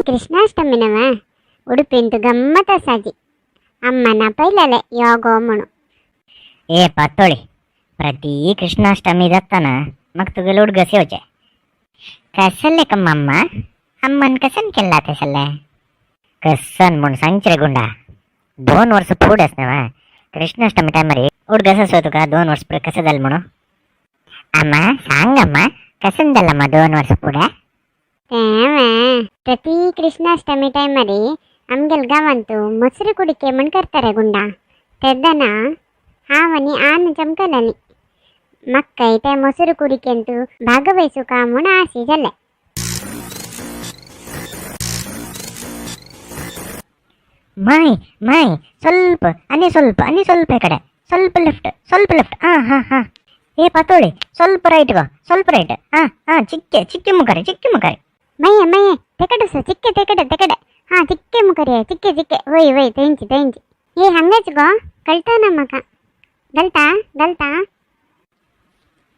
कृष्णाष्टमीनव उडुपींतू गम्मत असाजी अम्मना पयलले योगो म्हणू. ए पातोळी, प्रति कृष्णाष्टमी जाताना मग तुगे उडगस येवचे कसले का मम्मा? अम्मन कसन केला तसले कसन म्हण सांगचे रे गुंडा. 2 वर्ष पुढे असणार कृष्णाष्टमी टायमारी उडगस असो तुका 2 वर्ष पुढे कसं झालं म्हणू? अम्मा सांग अम्मा कसन झालं अम्मा 2 वर्ष पुढे? प्रति कृष्णाष्टमी टायमारी आमगेल गावांतू ಮೊಸರು ಕುಡಿಕೆ ಮಣ್ ಕರ್ತಾರೆ ಗುಂಡ ತೆದ್ದನ ಹಾವನಿ ಆನು ಚಮಕಲನಿ ಮಕ್ಕೈತೆ ಮೊಸರು ಕುಡಿಕೆಂತೂ ಭಾಗವಹಿಸು ಕಾಮುಣ ಆಸಿ ಜಲ್ಲೆ. ಮಾಯ್ ಮಾಯ್ ಸ್ವಲ್ಪ ಸ್ವಲ್ಪ ಈ ಕಡೆ ಸ್ವಲ್ಪ ಲೆಫ್ಟ್ ಹಾ ಏ ಪಾತೋಳಿ ಸ್ವಲ್ಪ ರೈಟ್ ಗೋ ಸ್ವಲ್ಪ ರೈಟ್ ಚಿಕ್ಕೆ ಮುಖರಿ ಮಯ್ಯ ತೆಕಡೆ ಸ ಚಿಕ್ಕೆ ತೆಕಡೆ ಹಾ ಚಿಕ್ಕೆ ಮುಖರಿ ಚಿಕ್ಕೆ ಒಯ್ ತೆಂಚಿ ಏ ಹಂಗಚ್ಗೋ ಕಳ್ತಾ ನಮ್ಮಕ ಗಲ್ತಾ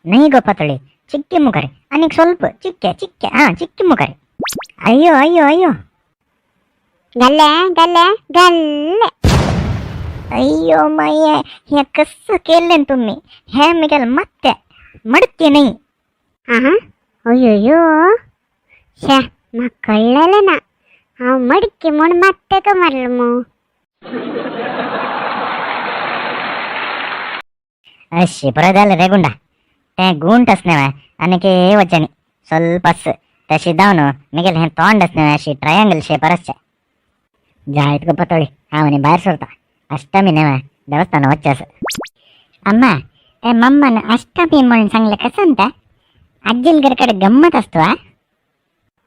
ನೈ ಗೋ ಪಾತೋಳಿ ಚಿಕ್ಕೆ ಮುಖರಿ ಅನಿಕ್ ಸ್ವಲ್ಪ ಚಿಕ್ಕೆ ಮುಖರಿ ಅಯ್ಯೋ ಗಲ್ಲೆ ಅಯ್ಯೋ ಮಯ್ಯ ಹ್ಯಾ ಕಸ್ಸ ಕೇಳೇನ್ ತುಮ್ಮಿ ಹ್ಯಾ ಮಿಗಲ್ ಮತ್ತೆ ಮಡ್ತಿ ನೈ ಅಯ್ಯಯ್ಯೋ ಶೇ ಮಕ್ಕಳ್ಳನ ಅವ್ ಮಡಿಕೆ ಮುಣ್ ಮತ್ತೆ ಕಮರ್ಲಮು अशी परत आलं रे गुंडा ते गुंट असणे आणखी वचनी स्वल्पस तशी जाऊन मिगेल हे तोंड असणे अशी ट्रायंगल शेप असते जायत ग पतोळी आवनी बाहेर सोडता अष्टमी नेवा देवस्थान वच्चास अम्मा ए मम्मन अष्टमी म्हणून सांगले कसं अंता अज्जिलगरकडे गंमत असतो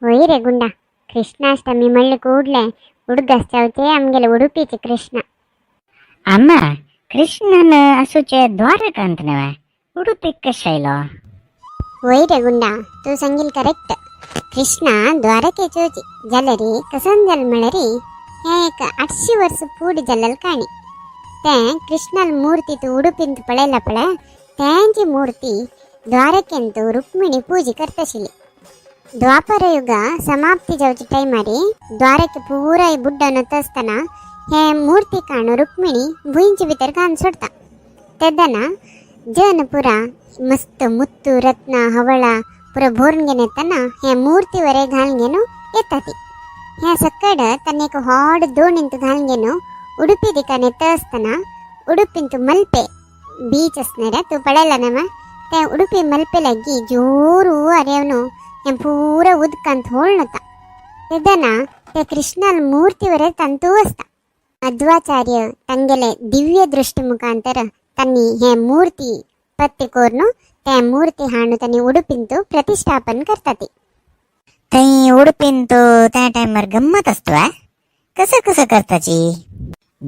होई रे गुंडा कृष्णाष्टमी म्हणले ಕೂಡ್ಲೆ ಹುಡುಗಸ್ ಚೌಚೆ ಆಮ್ಗೆಲೆ ಉಡುಪಿಚೆ ಕೃಷ್ಣ अम्मा कृष्णन असूचे द्वारक अंतनेवा उडुपी कशायलो होई रे गुंडा तू सांगील करेक्ट कृष्णा द्वारके चोची जलरी कसन जल मळरी हे एक 800 वर्ष पूड जलल काणी ते कृष्णल मूर्ती तू उडुपिंत पळेला पळ त्यांची मूर्ती द्वारकेंतू रुक्मिणी पूजी करतशिली द्वापर युग समाप्ती जावची टायमारी द्वारके पूरा बुड्डन तस्ताना हे मूर्ती काणू रुक्मिणी भुईंची भितर घाण सोडता तेदना जन पुरा मस्त मुत्तू रत्न हवळा पुरा भोरून घेऊन येताना हे मूर्तीवरे घालून घेऊन येतात ह्या सकड त्यांनी एक हॉड दोणींत घालून घेऊन उडुपी दिकाने येत असताना उडुपींतू मल्पे बीच असणाऱ्या तू पडायला ना त्या उडुपी मल्पे लगी जोरू अरेवनो हे पूरा उदकांत होळता तेदना त्या कृष्णाल मूर्तीवरे तंतू असता मध्वाचार्य ತಂಗೆಲೆ ದಿವ್ಯ ದೃಷ್ಟಿ ಮುಖಾಂತರ ತನ್ನಿ हे मूर्ती पत्ते कोरनो त्या मूर्ती हाणू तन्नी उडुपिंतू प्रतिष्ठापन करतात तै उडुपिंतू त्या टायमार गंमत असतो कसं करताची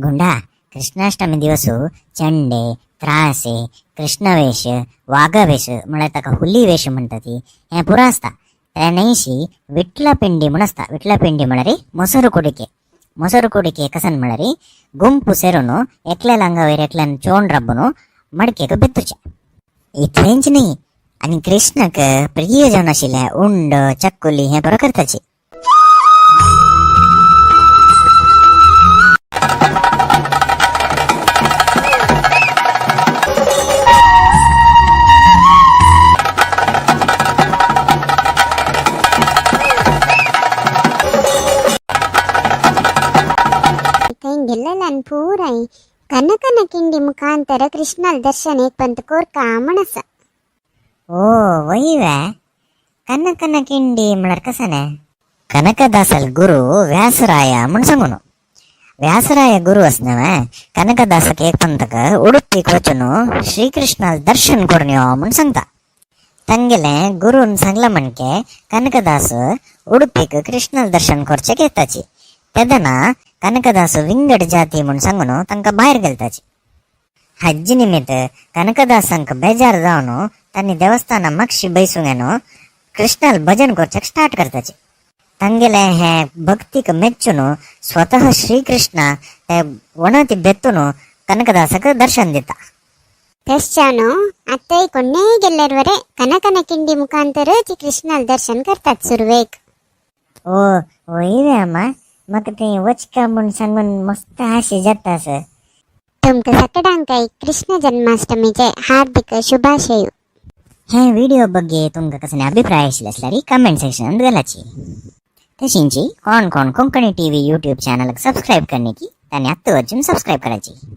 गुंडा कृष्णाष्टमी दिवसू चंडे त्रासे कृष्णवेश वाघवेश म्हळ्यार ताका हुली वेश म्हणटात हे पुरा असता त्या नैशी विठ्ठलपिंडी म्हण असता विठ्ठलपिंडी म्हळ्यार ಮೊಸರು ಕುಡಿಕೆ ಕಸನ್ ಮಳರಿ ಗುಂಪು ಸೇರುನು ಎಕ್ಲೆಲ ಅಂಗವೈರ್ ಎಕ್ಲೆನ್ ಚೋಂಡ್ ರಬ್ಬನು ಮಡಕೆಗೆ ಬೆತ್ತುಚೆ इतलेंच नाही आणि कृष्णक प्रिय जेवण आशिल्ले उंड चक्कुली हे बरो करताची ಗೆಲ್ಲಲನ್ ಪೂರೈ ಕನಕನ ಕಿಂಡಿ ಮುಖಾಂತರ ಕೃಷ್ಣಲ್ ದರ್ಶನ ಏಕ್ ಪಂತ ಕೋರ್ಕ ಮನಸ ಓ ವೈವೆ ಕನಕನ ಕಿಂಡಿ ಮಳರ್ ಕಸನೆ ಕನಕದಾಸಲ್ ಗುರು ವ್ಯಾಸರಾಯ ಮುನ್ಸಂಗುನು ವ್ಯಾಸರಾಯ ಗುರು असनव कनकदासक एक पंतक उडुपी वचून श्रीकृष्णाल दर्शन करून यो म्हण सांगता ತಂಗೆಲೆ ಗುರುನ್ सांगला म्हणके कनकदास उडुपीक कृष्णाल दर्शन करचे घेताची तेदना कनकदास विंगड जाती म्हूण सांगून तांकां भायर गेलताची हज्जी निमित्त कनकदासांक बेजार जावन तांणी देवस्थाना मागशी बैसूंक येनो कृष्णाल भजन करचेक स्टार्ट करताची ತಂಗೆಲೆ हे भक्तीक मेच्चून स्वतः श्रीकृष्ण ते वणती बेतून कनकदासक दर्शन दिता तेश्चानो अत्तई कोन्ने गेल्लेरवरे कनकन किंडी मुखांतर कृष्णाल दर्शन करतात सुरवेक ओ वय अम्मा म्हाका ते वचका म्हूण सांगून मस्त हास्य जाता सर. तुमकां सगळ्यांकय कृष्ण जन्माष्टमीचे हार्दिक शुभाशय. हे व्हिडिओ बघे तुमकां कसं अभिप्राय आशिल्लो असल्यार कमेंट सेक्शन घालाची. तशींची कोण Konkani TV YouTube channel subscribe करने की त्याने आत्ता वचून सब्सक्राइब करायची.